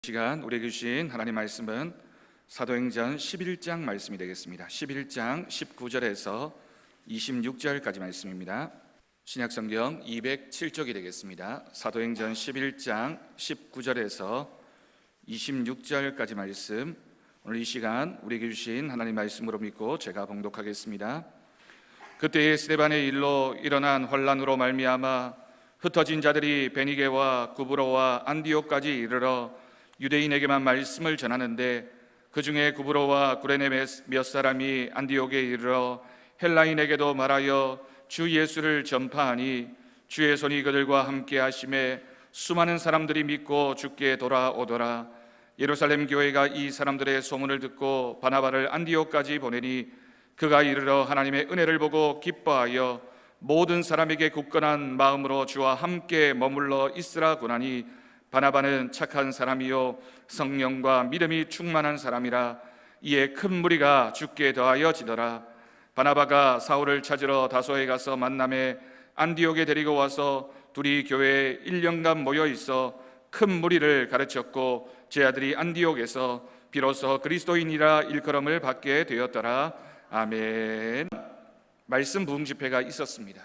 시간 우리에게 주신 하나님 말씀은 사도행전 11장 말씀이 되겠습니다. 11장 19절에서 26절까지 말씀입니다. 신약성경 207쪽이 되겠습니다. 사도행전 11장 19절에서 26절까지 말씀, 오늘 이 시간 우리에게 주신 하나님 말씀으로 믿고 제가 봉독하겠습니다. 그때에 스데반의 일로 일어난 환란으로 말미암아 흩어진 자들이 베니게와 구브로와 안디옥까지 이르러 유대인에게만 말씀을 전하는데, 그 중에 구브로와 구레네 몇 사람이 안디옥에 이르러 헬라인에게도 말하여 주 예수를 전파하니 주의 손이 그들과 함께 하심에 수많은 사람들이 믿고 주께 돌아오더라. 예루살렘 교회가 이 사람들의 소문을 듣고 바나바를 안디옥까지 보내니 그가 이르러 하나님의 은혜를 보고 기뻐하여 모든 사람에게 굳건한 마음으로 주와 함께 머물러 있으라 군하니, 바나바는 착한 사람이요 성령과 믿음이 충만한 사람이라. 이에 큰 무리가 주께 더하여 지더라. 바나바가 사울을 찾으러 다소에 가서 만남에 안디옥에 데리고 와서 둘이 교회에 1년간 모여 있어 큰 무리를 가르쳤고, 제 아들이 안디옥에서 비로소 그리스도인이라 일컬음을 받게 되었더라. 아멘. 말씀 부흥 집회가 있었습니다.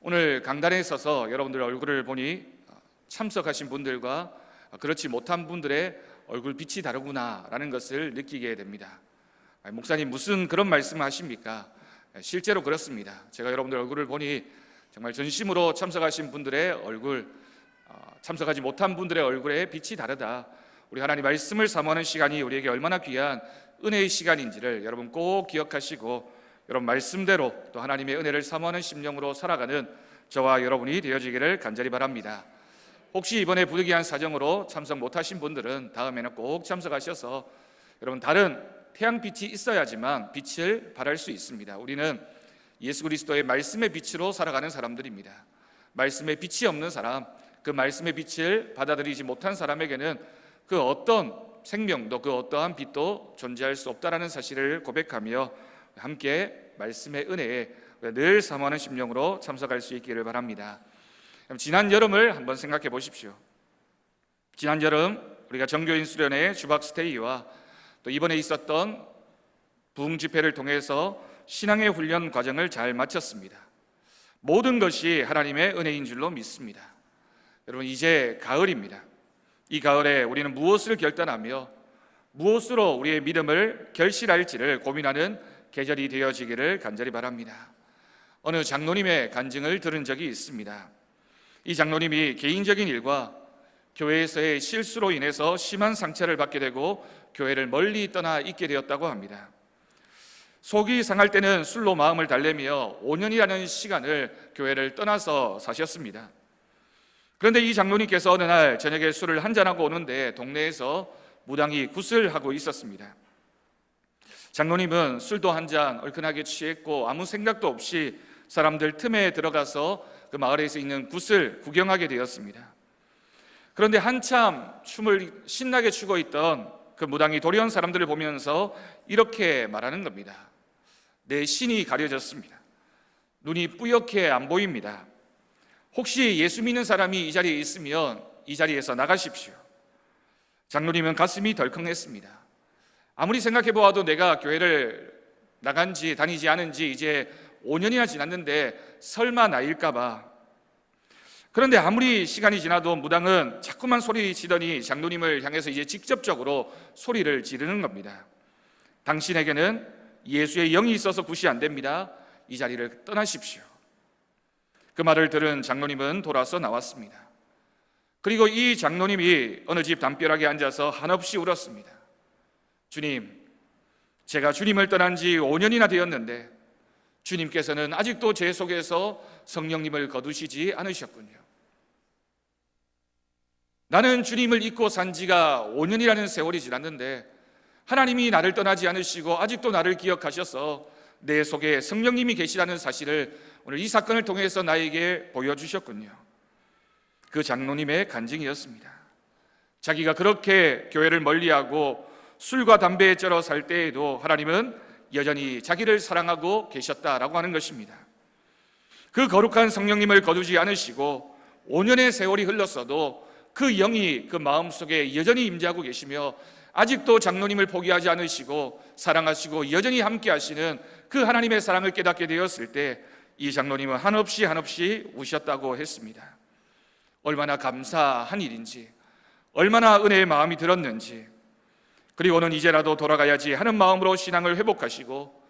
오늘 강단에 서서 여러분들 얼굴을 보니 참석하신 분들과 그렇지 못한 분들의 얼굴 빛이 다르구나라는 것을 느끼게 됩니다. 목사님 무슨 그런 말씀 하십니까? 실제로 그렇습니다. 제가 여러분들 얼굴을 보니 정말 전심으로 참석하신 분들의 얼굴, 참석하지 못한 분들의 얼굴에 빛이 다르다. 우리 하나님 말씀을 사모하는 시간이 우리에게 얼마나 귀한 은혜의 시간인지를 여러분 꼭 기억하시고, 여러분 말씀대로 또 하나님의 은혜를 사모하는 심령으로 살아가는 저와 여러분이 되어지기를 간절히 바랍니다. 혹시 이번에 부득이한 사정으로 참석 못하신 분들은 다음에는 꼭 참석하셔서 여러분 다른 태양빛이 있어야지만 빛을 발할 수 있습니다. 우리는 예수 그리스도의 말씀의 빛으로 살아가는 사람들입니다. 말씀의 빛이 없는 사람, 그 말씀의 빛을 받아들이지 못한 사람에게는 그 어떤 생명도 그 어떠한 빛도 존재할 수 없다라는 사실을 고백하며 함께 말씀의 은혜에 늘 사모하는 심령으로 참석할 수 있기를 바랍니다. 지난 여름을 한번 생각해 보십시오. 지난 여름 우리가 정교인 수련회 주박스테이와 또 이번에 있었던 부흥 집회를 통해서 신앙의 훈련 과정을 잘 마쳤습니다. 모든 것이 하나님의 은혜인 줄로 믿습니다. 여러분 이제 가을입니다. 이 가을에 우리는 무엇을 결단하며 무엇으로 우리의 믿음을 결실할지를 고민하는 계절이 되어지기를 간절히 바랍니다. 어느 장로님의 간증을 들은 적이 있습니다. 이 장로님이 개인적인 일과 교회에서의 실수로 인해서 심한 상처를 받게 되고 교회를 멀리 떠나 있게 되었다고 합니다. 속이 상할 때는 술로 마음을 달래며 5년이라는 시간을 교회를 떠나서 사셨습니다. 그런데 이 장로님께서 어느 날 저녁에 술을 한잔하고 오는데 동네에서 무당이 굿을 하고 있었습니다. 장로님은 술도 한잔 얼큰하게 취했고 아무 생각도 없이 사람들 틈에 들어가서 그 마을에서 있는 굿을 구경하게 되었습니다. 그런데 한참 춤을 신나게 추고 있던 그 무당이 도리어 사람들을 보면서 이렇게 말하는 겁니다. 내 신이 가려졌습니다. 눈이 뿌옇게 안 보입니다. 혹시 예수 믿는 사람이 이 자리에 있으면 이 자리에서 나가십시오. 장로님은 가슴이 덜컹했습니다. 아무리 생각해 보아도 내가 교회를 나간 지 다니지 않은 지 이제 5년이나 지났는데 설마 나일까 봐. 그런데 아무리 시간이 지나도 무당은 자꾸만 소리 지더니 장로님을 향해서 이제 직접적으로 소리를 지르는 겁니다. 당신에게는 예수의 영이 있어서 굿이 안 됩니다. 이 자리를 떠나십시오. 그 말을 들은 장로님은 돌아서 나왔습니다. 그리고 이 장로님이 어느 집 담벼락에 앉아서 한없이 울었습니다. 주님, 제가 주님을 떠난 지 5년이나 되었는데 주님께서는 아직도 제 속에서 성령님을 거두시지 않으셨군요. 나는 주님을 잊고 산 지가 5년이라는 세월이 지났는데 하나님이 나를 떠나지 않으시고 아직도 나를 기억하셔서 내 속에 성령님이 계시다는 사실을 오늘 이 사건을 통해서 나에게 보여주셨군요. 그 장로님의 간증이었습니다. 자기가 그렇게 교회를 멀리하고 술과 담배에 쩔어 살 때에도 하나님은 여전히 자기를 사랑하고 계셨다라고 하는 것입니다. 그 거룩한 성령님을 거두지 않으시고 5년의 세월이 흘렀어도 그 영이 그 마음속에 여전히 임재하고 계시며 아직도 장로님을 포기하지 않으시고 사랑하시고 여전히 함께 하시는 그 하나님의 사랑을 깨닫게 되었을 때 이 장로님은 한없이 우셨다고 했습니다. 얼마나 감사한 일인지, 얼마나 은혜의 마음이 들었는지, 그리고는 이제라도 돌아가야지 하는 마음으로 신앙을 회복하시고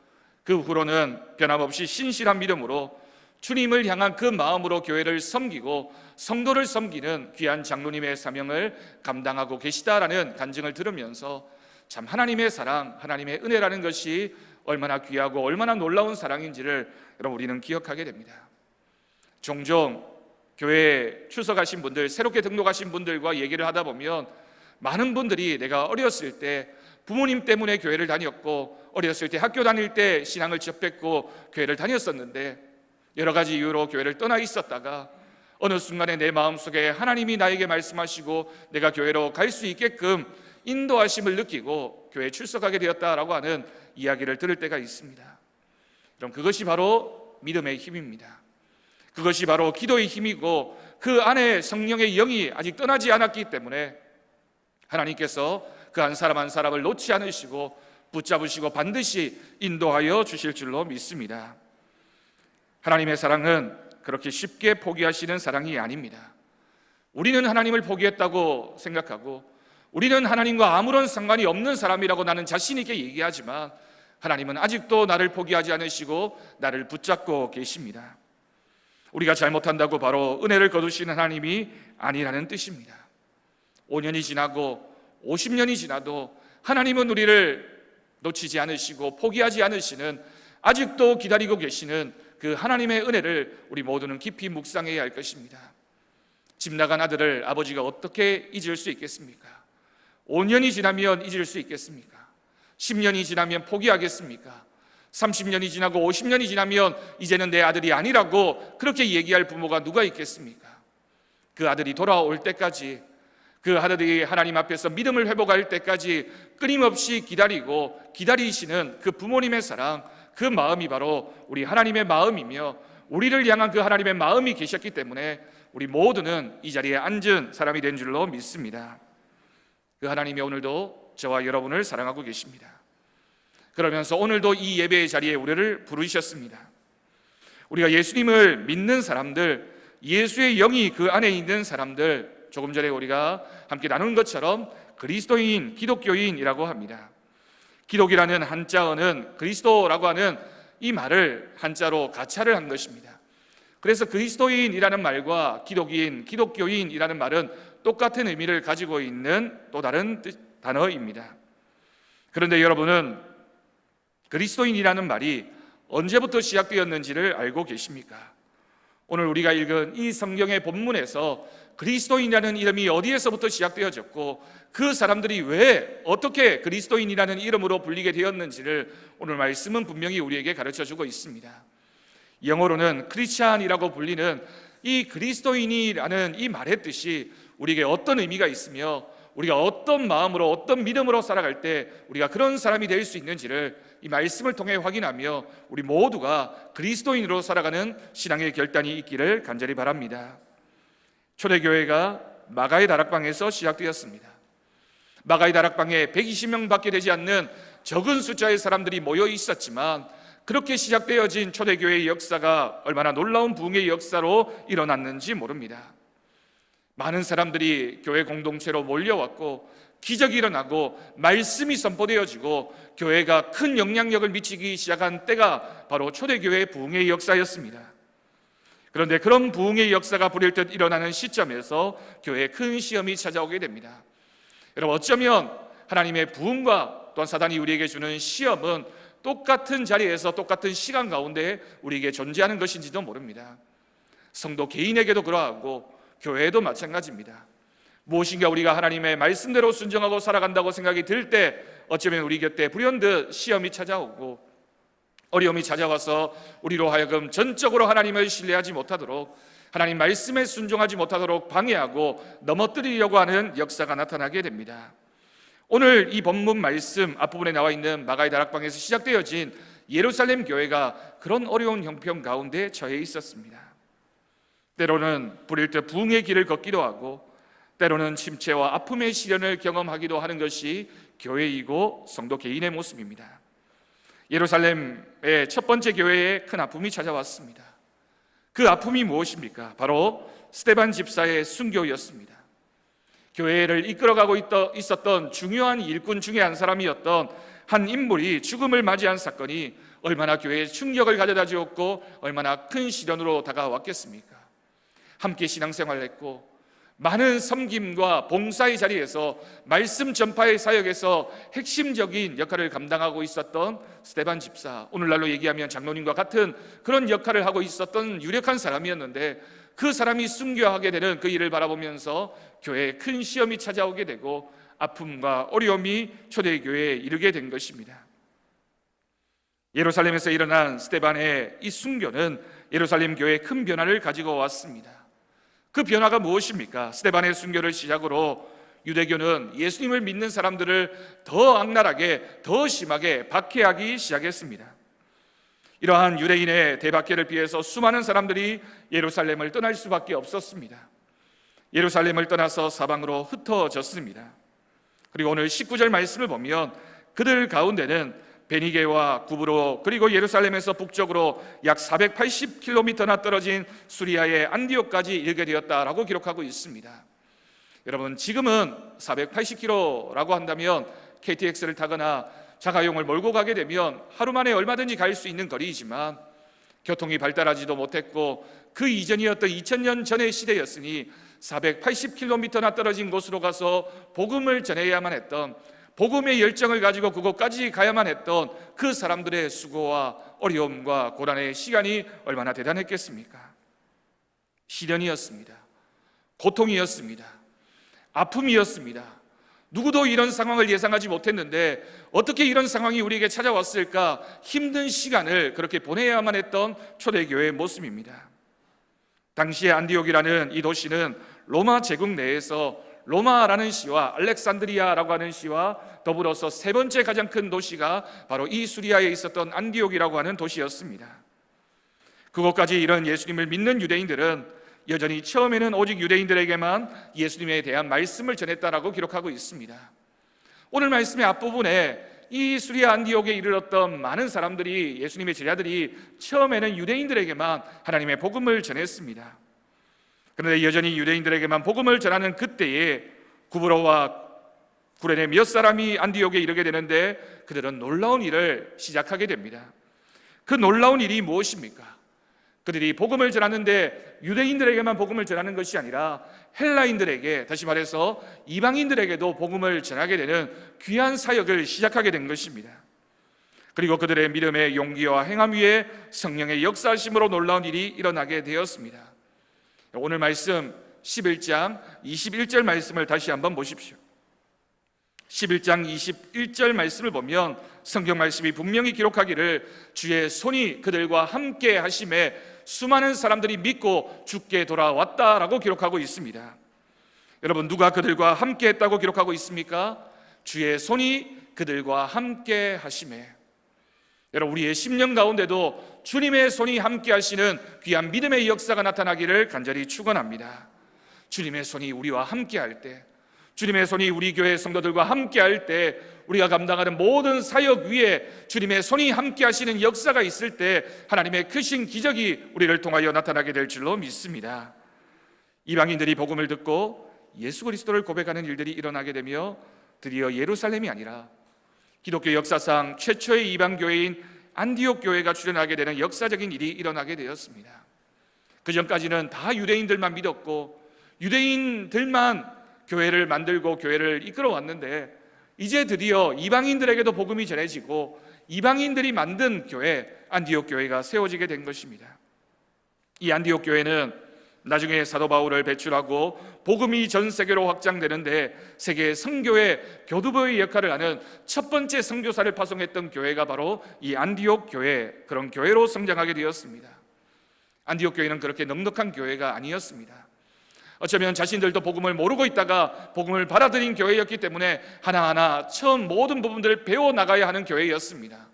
그 후로는 변함없이 신실한 믿음으로 주님을 향한 그 마음으로 교회를 섬기고 성도를 섬기는 귀한 장로님의 사명을 감당하고 계시다라는 간증을 들으면서 참 하나님의 사랑, 하나님의 은혜라는 것이 얼마나 귀하고 얼마나 놀라운 사랑인지를 여러분 우리는 기억하게 됩니다. 종종 교회에 출석하신 분들, 새롭게 등록하신 분들과 얘기를 하다 보면 많은 분들이 내가 어렸을 때 부모님 때문에 교회를 다녔고 어렸을 때 학교 다닐 때 신앙을 접했고 교회를 다녔었는데 여러 가지 이유로 교회를 떠나 있었다가 어느 순간에 내 마음속에 하나님이 나에게 말씀하시고 내가 교회로 갈 수 있게끔 인도하심을 느끼고 교회에 출석하게 되었다라고 하는 이야기를 들을 때가 있습니다. 그럼 그것이 바로 믿음의 힘입니다. 그것이 바로 기도의 힘이고 그 안에 성령의 영이 아직 떠나지 않았기 때문에 하나님께서 그 한 사람 한 사람을 놓지 않으시고 붙잡으시고 반드시 인도하여 주실 줄로 믿습니다. 하나님의 사랑은 그렇게 쉽게 포기하시는 사랑이 아닙니다. 우리는 하나님을 포기했다고 생각하고 우리는 하나님과 아무런 상관이 없는 사람이라고 나는 자신 있게 얘기하지만 하나님은 아직도 나를 포기하지 않으시고 나를 붙잡고 계십니다. 우리가 잘못한다고 바로 은혜를 거두시는 하나님이 아니라는 뜻입니다. 5년이 지나고 50년이 지나도 하나님은 우리를 놓치지 않으시고 포기하지 않으시는, 아직도 기다리고 계시는 그 하나님의 은혜를 우리 모두는 깊이 묵상해야 할 것입니다. 집 나간 아들을 아버지가 어떻게 잊을 수 있겠습니까? 5년이 지나면 잊을 수 있겠습니까? 10년이 지나면 포기하겠습니까? 30년이 지나고 50년이 지나면 이제는 내 아들이 아니라고 그렇게 얘기할 부모가 누가 있겠습니까? 그 아들이 돌아올 때까지, 그 아들이 하나님 앞에서 믿음을 회복할 때까지 끊임없이 기다리고 기다리시는 그 부모님의 사랑, 그 마음이 바로 우리 하나님의 마음이며 우리를 향한 그 하나님의 마음이 계셨기 때문에 우리 모두는 이 자리에 앉은 사람이 된 줄로 믿습니다. 그 하나님이 오늘도 저와 여러분을 사랑하고 계십니다. 그러면서 오늘도 이 예배의 자리에 우리를 부르셨습니다. 우리가 예수님을 믿는 사람들, 예수의 영이 그 안에 있는 사람들, 조금 전에 우리가 함께 나눈 것처럼 그리스도인, 기독교인이라고 합니다. 기독이라는 한자어는 그리스도라고 하는 이 말을 한자로 가차를 한 것입니다. 그래서 그리스도인이라는 말과 기독인, 기독교인이라는 말은 똑같은 의미를 가지고 있는 또 다른 단어입니다. 그런데 여러분은 그리스도인이라는 말이 언제부터 시작되었는지를 알고 계십니까? 오늘 우리가 읽은 이 성경의 본문에서 그리스도인이라는 이름이 어디에서부터 시작되어졌고 그 사람들이 왜 어떻게 그리스도인이라는 이름으로 불리게 되었는지를 오늘 말씀은 분명히 우리에게 가르쳐주고 있습니다. 영어로는 크리스찬이라고 불리는 이 그리스도인이라는 이 말의 뜻이 우리에게 어떤 의미가 있으며 우리가 어떤 마음으로 어떤 믿음으로 살아갈 때 우리가 그런 사람이 될 수 있는지를 이 말씀을 통해 확인하며 우리 모두가 그리스도인으로 살아가는 신앙의 결단이 있기를 간절히 바랍니다. 초대교회가 마가의 다락방에서 시작되었습니다. 마가의 다락방에 120명밖에 되지 않는 적은 숫자의 사람들이 모여 있었지만 그렇게 시작되어진 초대교회의 역사가 얼마나 놀라운 부흥의 역사로 일어났는지 모릅니다. 많은 사람들이 교회 공동체로 몰려왔고 기적이 일어나고 말씀이 선포되어지고 교회가 큰 영향력을 미치기 시작한 때가 바로 초대교회의 부흥의 역사였습니다. 그런데 그런 부흥의 역사가 불일 듯 일어나는 시점에서 교회에 큰 시험이 찾아오게 됩니다. 여러분, 어쩌면 하나님의 부흥과 또한 사단이 우리에게 주는 시험은 똑같은 자리에서 똑같은 시간 가운데 우리에게 존재하는 것인지도 모릅니다. 성도 개인에게도 그러하고 교회도 마찬가지입니다. 무엇인가 우리가 하나님의 말씀대로 순종하고 살아간다고 생각이 들 때 어쩌면 우리 곁에 불현듯 시험이 찾아오고 어려움이 찾아와서 우리로 하여금 전적으로 하나님을 신뢰하지 못하도록, 하나님 말씀에 순종하지 못하도록 방해하고 넘어뜨리려고 하는 역사가 나타나게 됩니다. 오늘 이 본문 말씀 앞부분에 나와 있는 마가의 다락방에서 시작되어진 예루살렘 교회가 그런 어려운 형편 가운데 처해 있었습니다. 때로는 불일 듯 부흥의 길을 걷기도 하고 때로는 침체와 아픔의 시련을 경험하기도 하는 것이 교회이고 성도 개인의 모습입니다. 예루살렘의 첫 번째 교회에 큰 아픔이 찾아왔습니다. 그 아픔이 무엇입니까? 바로 스데반 집사의 순교였습니다. 교회를 이끌어가고 있었던 중요한 일꾼 중에 한 사람이었던 한 인물이 죽음을 맞이한 사건이 얼마나 교회에 충격을 가져다 주었고 얼마나 큰 시련으로 다가왔겠습니까? 함께 신앙생활을 했고 많은 섬김과 봉사의 자리에서 말씀 전파의 사역에서 핵심적인 역할을 감당하고 있었던 스데반 집사, 오늘날로 얘기하면 장로님과 같은 그런 역할을 하고 있었던 유력한 사람이었는데, 그 사람이 순교하게 되는 그 일을 바라보면서 교회에 큰 시험이 찾아오게 되고 아픔과 어려움이 초대교회에 이르게 된 것입니다. 예루살렘에서 일어난 스데반의 이 순교는 예루살렘 교회에 큰 변화를 가지고 왔습니다. 그 변화가 무엇입니까? 스데반의 순교를 시작으로 유대교는 예수님을 믿는 사람들을 더 악랄하게, 더 심하게 박해하기 시작했습니다. 이러한 유대인의 대박해를 피해서 수많은 사람들이 예루살렘을 떠날 수밖에 없었습니다. 예루살렘을 떠나서 사방으로 흩어졌습니다. 그리고 오늘 19절 말씀을 보면 그들 가운데는 베니게와 구브로, 그리고 예루살렘에서 북쪽으로 약 480km나 떨어진 수리아의 안디옥까지 이르게 되었다라고 기록하고 있습니다. 여러분, 지금은 480km라고 한다면 KTX를 타거나 자가용을 몰고 가게 되면 하루 만에 얼마든지 갈 수 있는 거리이지만, 교통이 발달하지도 못했고 그 이전이었던 2000년 전의 시대였으니 480km나 떨어진 곳으로 가서 복음을 전해야만 했던, 복음의 열정을 가지고 그곳까지 가야만 했던 그 사람들의 수고와 어려움과 고난의 시간이 얼마나 대단했겠습니까? 시련이었습니다. 고통이었습니다. 아픔이었습니다. 누구도 이런 상황을 예상하지 못했는데 어떻게 이런 상황이 우리에게 찾아왔을까? 힘든 시간을 그렇게 보내야만 했던 초대교회의 모습입니다. 당시에 안디옥이라는 이 도시는 로마 제국 내에서 로마라는 시와 알렉산드리아라고 하는 시와 더불어서 세 번째 가장 큰 도시가 바로 이 수리아에 있었던 안디옥이라고 하는 도시였습니다. 그곳까지 이런 예수님을 믿는 유대인들은 여전히 처음에는 오직 유대인들에게만 예수님에 대한 말씀을 전했다라고 기록하고 있습니다. 오늘 말씀의 앞부분에 이 수리아 안디옥에 이르렀던 많은 사람들이, 예수님의 제자들이 처음에는 유대인들에게만 하나님의 복음을 전했습니다. 그런데 여전히 유대인들에게만 복음을 전하는 그때에 구브로와 구레네 몇 사람이 안디옥에 이르게 되는데 그들은 놀라운 일을 시작하게 됩니다. 그 놀라운 일이 무엇입니까? 그들이 복음을 전하는데 유대인들에게만 복음을 전하는 것이 아니라 헬라인들에게, 다시 말해서 이방인들에게도 복음을 전하게 되는 귀한 사역을 시작하게 된 것입니다. 그리고 그들의 믿음의 용기와 행함 위에 성령의 역사하심으로 놀라운 일이 일어나게 되었습니다. 오늘 말씀 11장 21절 말씀을 다시 한번 보십시오. 11장 21절 말씀을 보면 성경 말씀이 분명히 기록하기를 주의 손이 그들과 함께 하심에 수많은 사람들이 믿고 주께 돌아왔다라고 기록하고 있습니다. 여러분, 누가 그들과 함께 했다고 기록하고 있습니까? 주의 손이 그들과 함께 하심에. 여러분, 우리의 심령 가운데도 주님의 손이 함께 하시는 귀한 믿음의 역사가 나타나기를 간절히 축원합니다. 주님의 손이 우리와 함께 할 때, 주님의 손이 우리 교회 성도들과 함께 할 때, 우리가 감당하는 모든 사역 위에 주님의 손이 함께 하시는 역사가 있을 때 하나님의 크신 기적이 우리를 통하여 나타나게 될 줄로 믿습니다. 이방인들이 복음을 듣고 예수 그리스도를 고백하는 일들이 일어나게 되며 드디어 예루살렘이 아니라 기독교 역사상 최초의 이방교회인 안디옥 교회가 출현하게 되는 역사적인 일이 일어나게 되었습니다. 그 전까지는 다 유대인들만 믿었고 유대인들만 교회를 만들고 교회를 이끌어 왔는데 이제 드디어 이방인들에게도 복음이 전해지고 이방인들이 만든 교회, 안디옥 교회가 세워지게 된 것입니다. 이 안디옥 교회는 나중에 사도 바울을 배출하고 복음이 전 세계로 확장되는데 세계 선교회 교두보의 역할을 하는 첫 번째 선교사를 파송했던 교회가 바로 이 안디옥 교회, 그런 교회로 성장하게 되었습니다. 안디옥 교회는 그렇게 넉넉한 교회가 아니었습니다. 어쩌면 자신들도 복음을 모르고 있다가 복음을 받아들인 교회였기 때문에 하나하나 처음 모든 부분들을 배워나가야 하는 교회였습니다.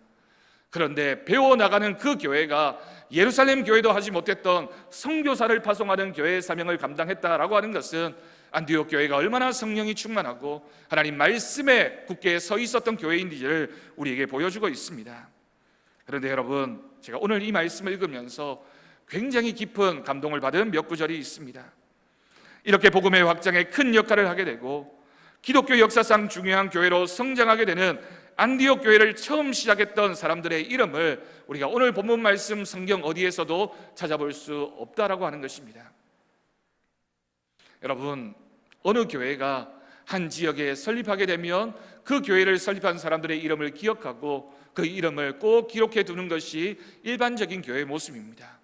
그런데 배워나가는 그 교회가 예루살렘 교회도 하지 못했던 선교사를 파송하는 교회의 사명을 감당했다라고 하는 것은 안디옥 교회가 얼마나 성령이 충만하고 하나님 말씀에 굳게 서 있었던 교회인지를 우리에게 보여주고 있습니다. 그런데 여러분, 제가 오늘 이 말씀을 읽으면서 굉장히 깊은 감동을 받은 몇 구절이 있습니다. 이렇게 복음의 확장에 큰 역할을 하게 되고 기독교 역사상 중요한 교회로 성장하게 되는 안디옥 교회를 처음 시작했던 사람들의 이름을 우리가 오늘 본문 말씀 성경 어디에서도 찾아볼 수 없다라고 하는 것입니다. 여러분, 어느 교회가 한 지역에 설립하게 되면 그 교회를 설립한 사람들의 이름을 기억하고 그 이름을 꼭 기록해 두는 것이 일반적인 교회의 모습입니다.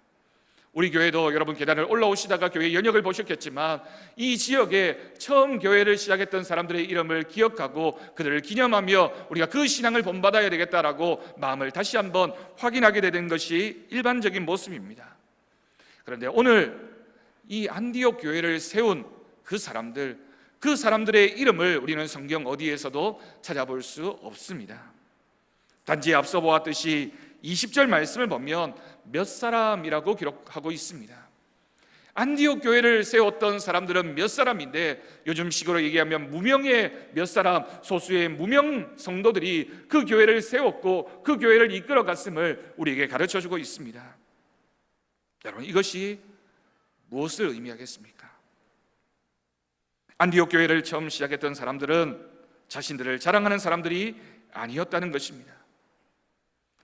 우리 교회도 여러분 계단을 올라오시다가 교회 연역을 보셨겠지만 이 지역에 처음 교회를 시작했던 사람들의 이름을 기억하고 그들을 기념하며 우리가 그 신앙을 본받아야 되겠다라고 마음을 다시 한번 확인하게 되는 것이 일반적인 모습입니다. 그런데 오늘 이 안디옥 교회를 세운 그 사람들의 이름을 우리는 성경 어디에서도 찾아볼 수 없습니다. 단지 앞서 보았듯이 20절 말씀을 보면 몇 사람이라고 기록하고 있습니다. 안디옥 교회를 세웠던 사람들은 몇 사람인데 요즘 식으로 얘기하면 무명의 몇 사람, 소수의 무명 성도들이 그 교회를 세웠고 그 교회를 이끌어갔음을 우리에게 가르쳐주고 있습니다. 여러분, 이것이 무엇을 의미하겠습니까? 안디옥 교회를 처음 시작했던 사람들은 자신들을 자랑하는 사람들이 아니었다는 것입니다.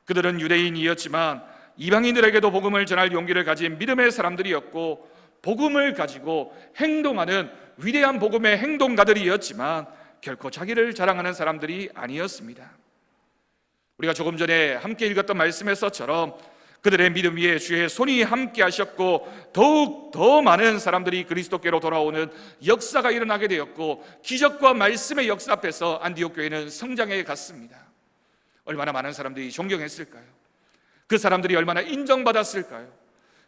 그들은 유대인이었지만 이방인들에게도 복음을 전할 용기를 가진 믿음의 사람들이었고 복음을 가지고 행동하는 위대한 복음의 행동가들이었지만 결코 자기를 자랑하는 사람들이 아니었습니다. 우리가 조금 전에 함께 읽었던 말씀에서처럼 그들의 믿음 위에 주의 손이 함께 하셨고 더욱 더 많은 사람들이 그리스도께로 돌아오는 역사가 일어나게 되었고 기적과 말씀의 역사 앞에서 안디옥 교회는 성장해 갔습니다. 얼마나 많은 사람들이 존경했을까요? 그 사람들이 얼마나 인정받았을까요?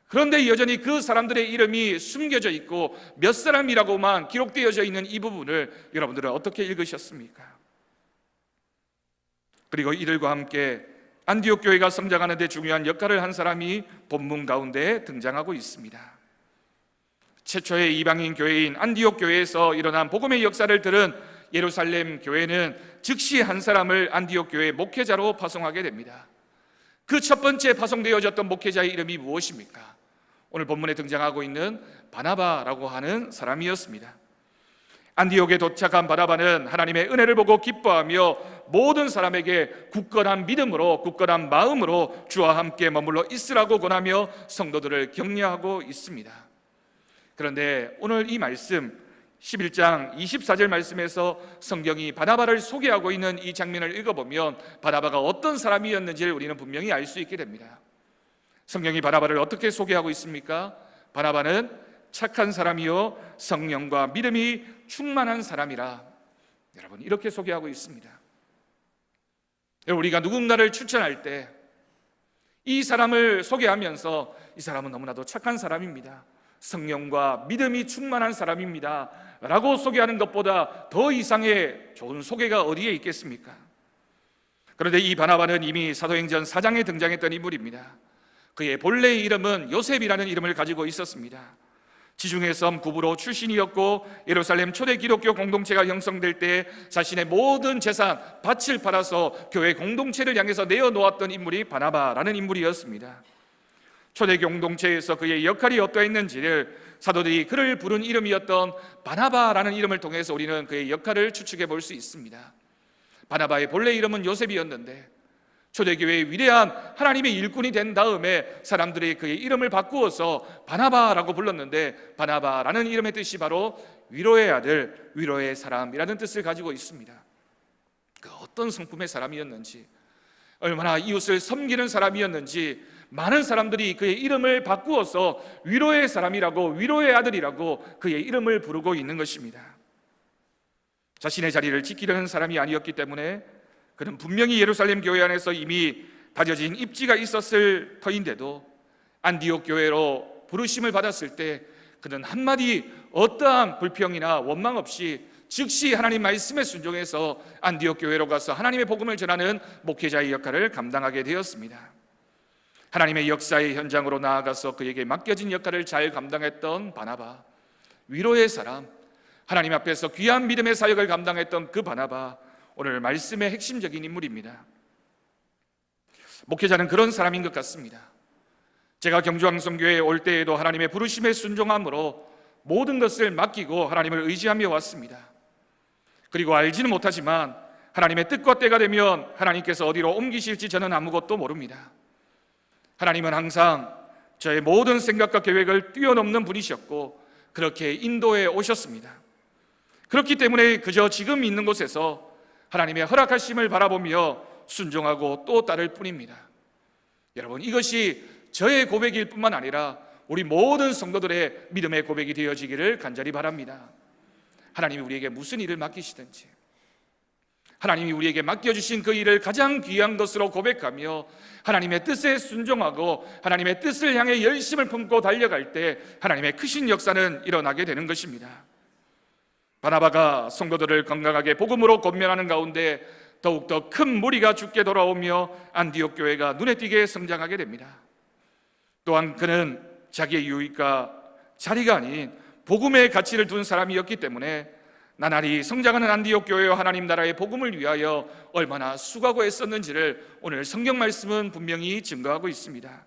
그런데 여전히 그 사람들의 이름이 숨겨져 있고 몇 사람이라고만 기록되어져 있는 이 부분을 여러분들은 어떻게 읽으셨습니까? 그리고 이들과 함께 안디옥 교회가 성장하는 데 중요한 역할을 한 사람이 본문 가운데 등장하고 있습니다. 최초의 이방인 교회인 안디옥 교회에서 일어난 복음의 역사를 들은 예루살렘 교회는 즉시 한 사람을 안디옥 교회 목회자로 파송하게 됩니다. 그 첫 번째 파송되어졌던 목회자의 이름이 무엇입니까? 오늘 본문에 등장하고 있는 바나바라고 하는 사람이었습니다. 안디옥에 도착한 바나바는 하나님의 은혜를 보고 기뻐하며 모든 사람에게 굳건한 믿음으로 굳건한 마음으로 주와 함께 머물러 있으라고 권하며 성도들을 격려하고 있습니다. 그런데 오늘 이 말씀 11장 24절 말씀에서 성경이 바나바를 소개하고 있는 이 장면을 읽어보면 바나바가 어떤 사람이었는지를 우리는 분명히 알 수 있게 됩니다. 성경이 바나바를 어떻게 소개하고 있습니까? 바나바는 착한 사람이요 성령과 믿음이 충만한 사람이라, 여러분 이렇게 소개하고 있습니다. 우리가 누군가를 추천할 때 이 사람을 소개하면서 이 사람은 너무나도 착한 사람입니다, 성령과 믿음이 충만한 사람입니다 라고 소개하는 것보다 더 이상의 좋은 소개가 어디에 있겠습니까? 그런데 이 바나바는 이미 사도행전 4장에 등장했던 인물입니다. 그의 본래의 이름은 요셉이라는 이름을 가지고 있었습니다. 지중해 섬 구브로 출신이었고 예루살렘 초대 기독교 공동체가 형성될 때 자신의 모든 재산, 밭을 팔아서 교회 공동체를 향해서 내어놓았던 인물이 바나바라는 인물이었습니다. 초대 공동체에서 그의 역할이 어떠했는지를 사도들이 그를 부른 이름이었던 바나바라는 이름을 통해서 우리는 그의 역할을 추측해 볼 수 있습니다. 바나바의 본래 이름은 요셉이었는데 초대교회의 위대한 하나님의 일꾼이 된 다음에 사람들이 그의 이름을 바꾸어서 바나바라고 불렀는데 바나바라는 이름의 뜻이 바로 위로의 아들, 위로의 사람이라는 뜻을 가지고 있습니다. 그 어떤 성품의 사람이었는지, 얼마나 이웃을 섬기는 사람이었는지 많은 사람들이 그의 이름을 바꾸어서 위로의 사람이라고, 위로의 아들이라고 그의 이름을 부르고 있는 것입니다. 자신의 자리를 지키려는 사람이 아니었기 때문에 그는 분명히 예루살렘 교회 안에서 이미 다져진 입지가 있었을 터인데도 안디옥 교회로 부르심을 받았을 때 그는 한마디 어떠한 불평이나 원망 없이 즉시 하나님 말씀에 순종해서 안디옥 교회로 가서 하나님의 복음을 전하는 목회자의 역할을 감당하게 되었습니다. 하나님의 역사의 현장으로 나아가서 그에게 맡겨진 역할을 잘 감당했던 바나바, 위로의 사람, 하나님 앞에서 귀한 믿음의 사역을 감당했던 그 바나바, 오늘 말씀의 핵심적인 인물입니다. 목회자는 그런 사람인 것 같습니다. 제가 경주왕성교회에 올 때에도 하나님의 부르심에 순종함으로 모든 것을 맡기고 하나님을 의지하며 왔습니다. 그리고 알지는 못하지만 하나님의 뜻과 때가 되면 하나님께서 어디로 옮기실지 저는 아무것도 모릅니다. 하나님은 항상 저의 모든 생각과 계획을 뛰어넘는 분이셨고 그렇게 인도해 오셨습니다. 그렇기 때문에 그저 지금 있는 곳에서 하나님의 허락하심을 바라보며 순종하고 또 따를 뿐입니다. 여러분, 이것이 저의 고백일 뿐만 아니라 우리 모든 성도들의 믿음의 고백이 되어지기를 간절히 바랍니다. 하나님이 우리에게 무슨 일을 맡기시든지, 하나님이 우리에게 맡겨주신 그 일을 가장 귀한 것으로 고백하며 하나님의 뜻에 순종하고 하나님의 뜻을 향해 열심을 품고 달려갈 때 하나님의 크신 역사는 일어나게 되는 것입니다. 바나바가 성도들을 건강하게 복음으로 권면하는 가운데 더욱더 큰 무리가 죽게 돌아오며 안디옥 교회가 눈에 띄게 성장하게 됩니다. 또한 그는 자기의 유익과 자리가 아닌 복음의 가치를 둔 사람이었기 때문에 나날이 성장하는 안디옥 교회와 하나님 나라의 복음을 위하여 얼마나 수고하고 애썼는지를 오늘 성경 말씀은 분명히 증거하고 있습니다.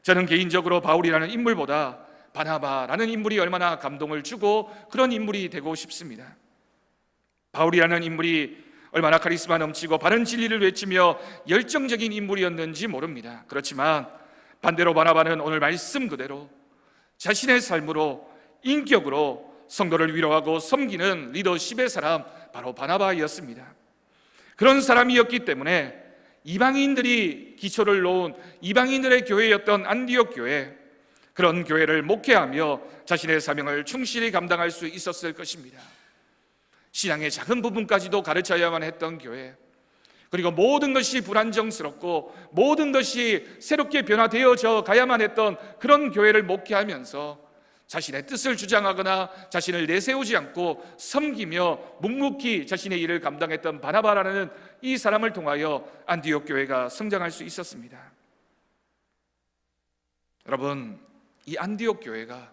저는 개인적으로 바울이라는 인물보다 바나바라는 인물이 얼마나 감동을 주고 그런 인물이 되고 싶습니다. 바울이라는 인물이 얼마나 카리스마 넘치고 바른 진리를 외치며 열정적인 인물이었는지 모릅니다. 그렇지만 반대로 바나바는 오늘 말씀 그대로 자신의 삶으로 인격으로 성도를 위로하고 섬기는 리더십의 사람, 바로 바나바였습니다. 그런 사람이었기 때문에 이방인들이 기초를 놓은 이방인들의 교회였던 안디옥 교회, 그런 교회를 목회하며 자신의 사명을 충실히 감당할 수 있었을 것입니다. 신앙의 작은 부분까지도 가르쳐야만 했던 교회, 그리고 모든 것이 불안정스럽고 모든 것이 새롭게 변화되어져 가야만 했던 그런 교회를 목회하면서 자신의 뜻을 주장하거나 자신을 내세우지 않고 섬기며 묵묵히 자신의 일을 감당했던 바나바라는 이 사람을 통하여 안디옥 교회가 성장할 수 있었습니다. 여러분, 이 안디옥 교회가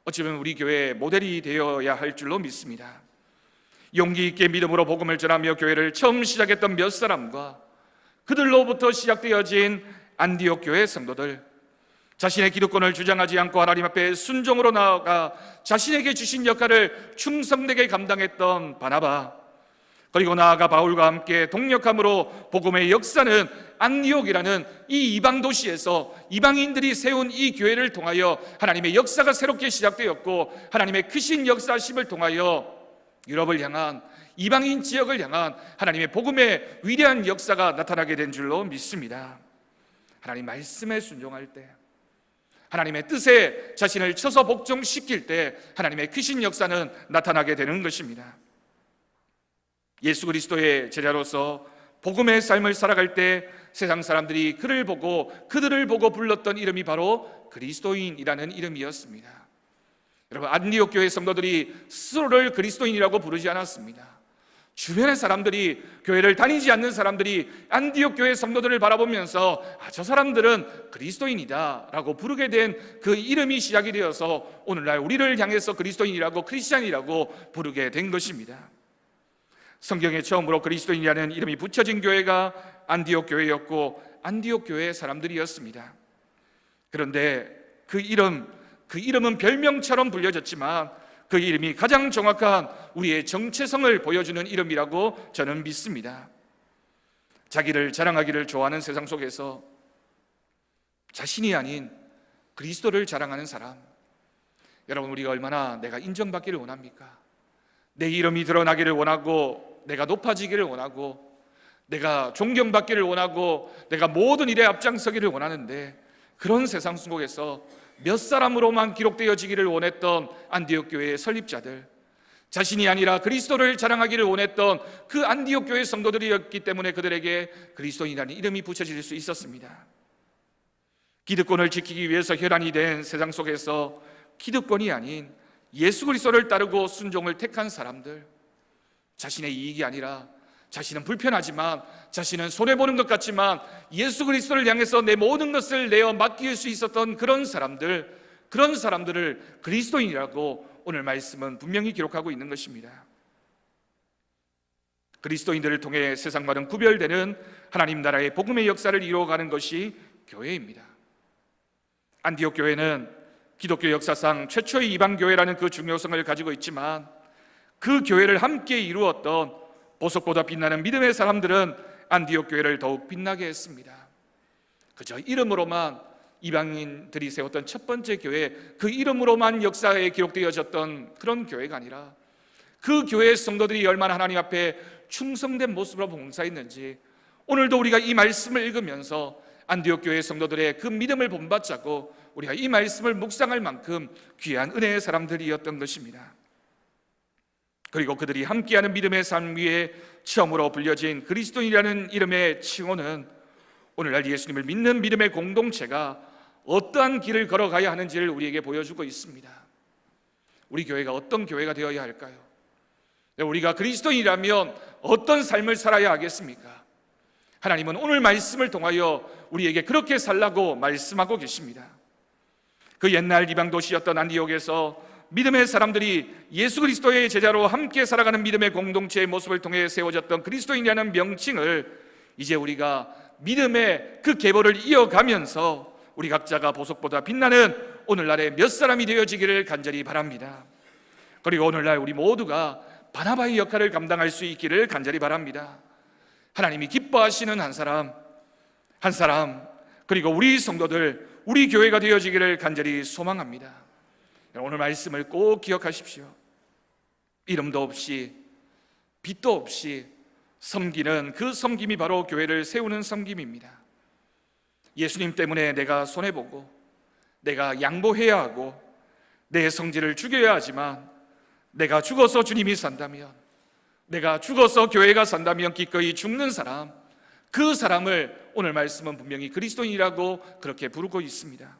어찌보면 우리 교회의 모델이 되어야 할 줄로 믿습니다. 용기 있게 믿음으로 복음을 전하며 교회를 처음 시작했던 몇 사람과 그들로부터 시작되어진 안디옥 교회 성도들, 자신의 기득권을 주장하지 않고 하나님 앞에 순종으로 나아가 자신에게 주신 역할을 충성되게 감당했던 바나바, 그리고 나아가 바울과 함께 동력함으로 복음의 역사는 안디옥이라는 이 이방 도시에서 이방인들이 세운 이 교회를 통하여 하나님의 역사가 새롭게 시작되었고 하나님의 크신 역사심을 통하여 유럽을 향한, 이방인 지역을 향한 하나님의 복음의 위대한 역사가 나타나게 된 줄로 믿습니다. 하나님 말씀에 순종할 때, 하나님의 뜻에 자신을 쳐서 복종시킬 때 하나님의 크신 역사는 나타나게 되는 것입니다. 예수 그리스도의 제자로서 복음의 삶을 살아갈 때 세상 사람들이 그들을 보고 불렀던 이름이 바로 그리스도인이라는 이름이었습니다. 여러분, 안디옥 교회 성도들이 스스로를 그리스도인이라고 부르지 않았습니다. 주변의 사람들이, 교회를 다니지 않는 사람들이 안디옥 교회 성도들을 바라보면서 저 사람들은 그리스도인이다 라고 부르게 된 그 이름이 시작이 되어서 오늘날 우리를 향해서 그리스도인이라고, 크리스찬이라고 부르게 된 것입니다. 성경에 처음으로 그리스도인이라는 이름이 붙여진 교회가 안디옥 교회였고 안디옥 교회의 사람들이었습니다. 그런데 그 이름은 별명처럼 불려졌지만 그 이름이 가장 정확한 우리의 정체성을 보여주는 이름이라고 저는 믿습니다. 자기를 자랑하기를 좋아하는 세상 속에서 자신이 아닌 그리스도를 자랑하는 사람, 여러분, 우리가 얼마나 내가 인정받기를 원합니까? 내 이름이 드러나기를 원하고, 내가 높아지기를 원하고, 내가 존경받기를 원하고, 내가 모든 일에 앞장서기를 원하는데, 그런 세상 속에서 몇 사람으로만 기록되어지기를 원했던 안디옥 교회의 설립자들, 자신이 아니라 그리스도를 자랑하기를 원했던 그 안디옥 교회 성도들이었기 때문에 그들에게 그리스도인이라는 이름이 붙여질 수 있었습니다. 기득권을 지키기 위해서 혈안이 된 세상 속에서 기득권이 아닌 예수 그리스도를 따르고 순종을 택한 사람들, 자신의 이익이 아니라, 자신은 불편하지만, 자신은 손해보는 것 같지만 예수 그리스도를 향해서 내 모든 것을 내어 맡길 수 있었던 그런 사람들을 그리스도인이라고 오늘 말씀은 분명히 기록하고 있는 것입니다. 그리스도인들을 통해 세상과는 구별되는 하나님 나라의 복음의 역사를 이루어가는 것이 교회입니다. 안디옥 교회는 기독교 역사상 최초의 이방교회라는 그 중요성을 가지고 있지만, 그 교회를 함께 이루었던 보석보다 빛나는 믿음의 사람들은 안디옥 교회를 더욱 빛나게 했습니다. 그저 이름으로만 이방인들이 세웠던 첫 번째 교회, 그 이름으로만 역사에 기록되어졌던 그런 교회가 아니라, 그 교회의 성도들이 얼마나 하나님 앞에 충성된 모습으로 봉사했는지, 오늘도 우리가 이 말씀을 읽으면서 안디옥 교회 성도들의 그 믿음을 본받자고 우리가 이 말씀을 묵상할 만큼 귀한 은혜의 사람들이었던 것입니다. 그리고 그들이 함께하는 믿음의 삶 위에 처음으로 불려진 그리스도인이라는 이름의 칭호는 오늘날 예수님을 믿는 믿음의 공동체가 어떠한 길을 걸어가야 하는지를 우리에게 보여주고 있습니다. 우리 교회가 어떤 교회가 되어야 할까요? 우리가 그리스도인이라면 어떤 삶을 살아야 하겠습니까? 하나님은 오늘 말씀을 통하여 우리에게 그렇게 살라고 말씀하고 계십니다. 그 옛날 이방 도시였던 안디옥에서 믿음의 사람들이 예수 그리스도의 제자로 함께 살아가는 믿음의 공동체의 모습을 통해 세워졌던 그리스도인이라는 명칭을 이제 우리가 믿음의 그 계보를 이어가면서 우리 각자가 보석보다 빛나는 오늘날의 몇 사람이 되어지기를 간절히 바랍니다. 그리고 오늘날 우리 모두가 바나바의 역할을 감당할 수 있기를 간절히 바랍니다. 하나님이 기뻐하시는 한 사람 한 사람, 그리고 우리 성도들, 우리 교회가 되어지기를 간절히 소망합니다. 오늘 말씀을 꼭 기억하십시오. 이름도 없이 빛도 없이 섬기는 그 섬김이 바로 교회를 세우는 섬김입니다. 예수님 때문에 내가 손해보고 내가 양보해야 하고 내 성질을 죽여야 하지만, 내가 죽어서 주님이 산다면, 내가 죽어서 교회가 산다면 기꺼이 죽는 사람, 그 사람을 오늘 말씀은 분명히 그리스도인이라고 그렇게 부르고 있습니다.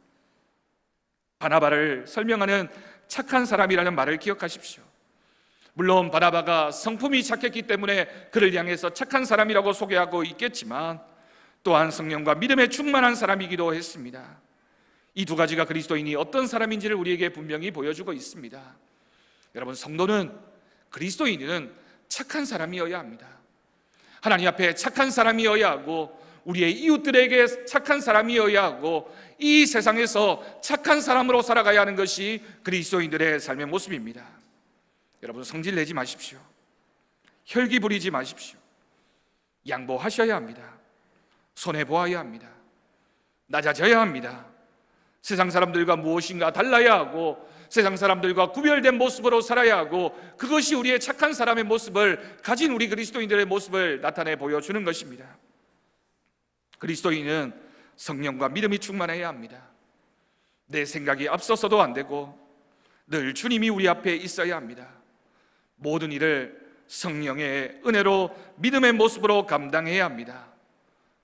바나바를 설명하는 착한 사람이라는 말을 기억하십시오. 물론 바나바가 성품이 착했기 때문에 그를 향해서 착한 사람이라고 소개하고 있겠지만, 또한 성령과 믿음에 충만한 사람이기도 했습니다. 이 두 가지가 그리스도인이 어떤 사람인지를 우리에게 분명히 보여주고 있습니다. 여러분, 성도는, 그리스도인은 착한 사람이어야 합니다. 하나님 앞에 착한 사람이어야 하고, 우리의 이웃들에게 착한 사람이어야 하고, 이 세상에서 착한 사람으로 살아가야 하는 것이 그리스도인들의 삶의 모습입니다. 여러분, 성질 내지 마십시오. 혈기 부리지 마십시오. 양보하셔야 합니다. 손해보아야 합니다. 낮아져야 합니다. 세상 사람들과 무엇인가 달라야 하고, 세상 사람들과 구별된 모습으로 살아야 하고, 그것이 우리의 착한 사람의 모습을 가진 우리 그리스도인들의 모습을 나타내 보여주는 것입니다. 그리스도인은 성령과 믿음이 충만해야 합니다. 내 생각이 앞서서도 안 되고 늘 주님이 우리 앞에 있어야 합니다. 모든 일을 성령의 은혜로 믿음의 모습으로 감당해야 합니다.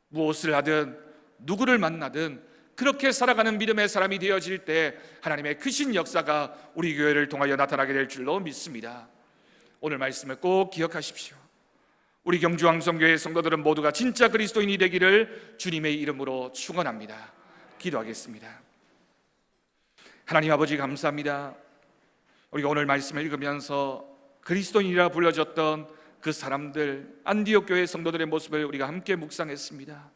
무엇을 하든 누구를 만나든 그렇게 살아가는 믿음의 사람이 되어질 때 하나님의 크신 역사가 우리 교회를 통하여 나타나게 될 줄로 믿습니다. 오늘 말씀을 꼭 기억하십시오. 우리 경주왕성교회 성도들은 모두가 진짜 그리스도인이 되기를 주님의 이름으로 축원합니다. 기도하겠습니다. 하나님 아버지, 감사합니다. 우리가 오늘 말씀을 읽으면서 그리스도인이라 불려졌던 그 사람들, 안디옥 교회 성도들의 모습을 우리가 함께 묵상했습니다.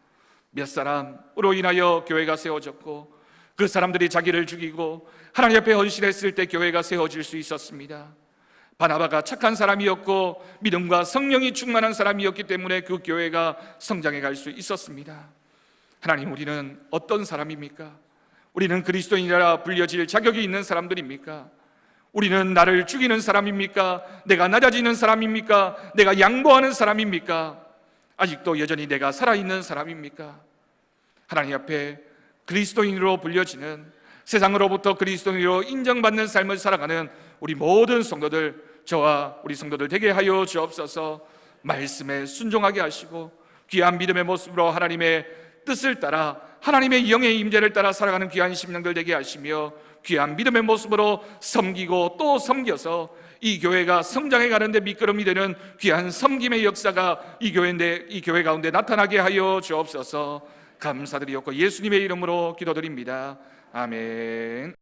몇 사람으로 인하여 교회가 세워졌고, 그 사람들이 자기를 죽이고 하나님 앞에 헌신했을 때 교회가 세워질 수 있었습니다. 바나바가 착한 사람이었고 믿음과 성령이 충만한 사람이었기 때문에 그 교회가 성장해 갈 수 있었습니다. 하나님, 우리는 어떤 사람입니까? 우리는 그리스도인이라 불려질 자격이 있는 사람들입니까? 우리는 나를 죽이는 사람입니까? 내가 낮아지는 사람입니까? 내가 양보하는 사람입니까? 아직도 여전히 내가 살아있는 사람입니까? 하나님 앞에 그리스도인으로 불려지는, 세상으로부터 그리스도인으로 인정받는 삶을 살아가는 우리 모든 성도들, 저와 우리 성도들 되게 하여 주옵소서. 말씀에 순종하게 하시고 귀한 믿음의 모습으로 하나님의 뜻을 따라, 하나님의 영의 임재를 따라 살아가는 귀한 심령들 되게 하시며, 귀한 믿음의 모습으로 섬기고 또 섬겨서 이 교회가 성장해 가는데 미끄럼이 되는 귀한 섬김의 역사가 이 교회 가운데 나타나게 하여 주옵소서. 감사드리옵고 예수님의 이름으로 기도드립니다. 아멘.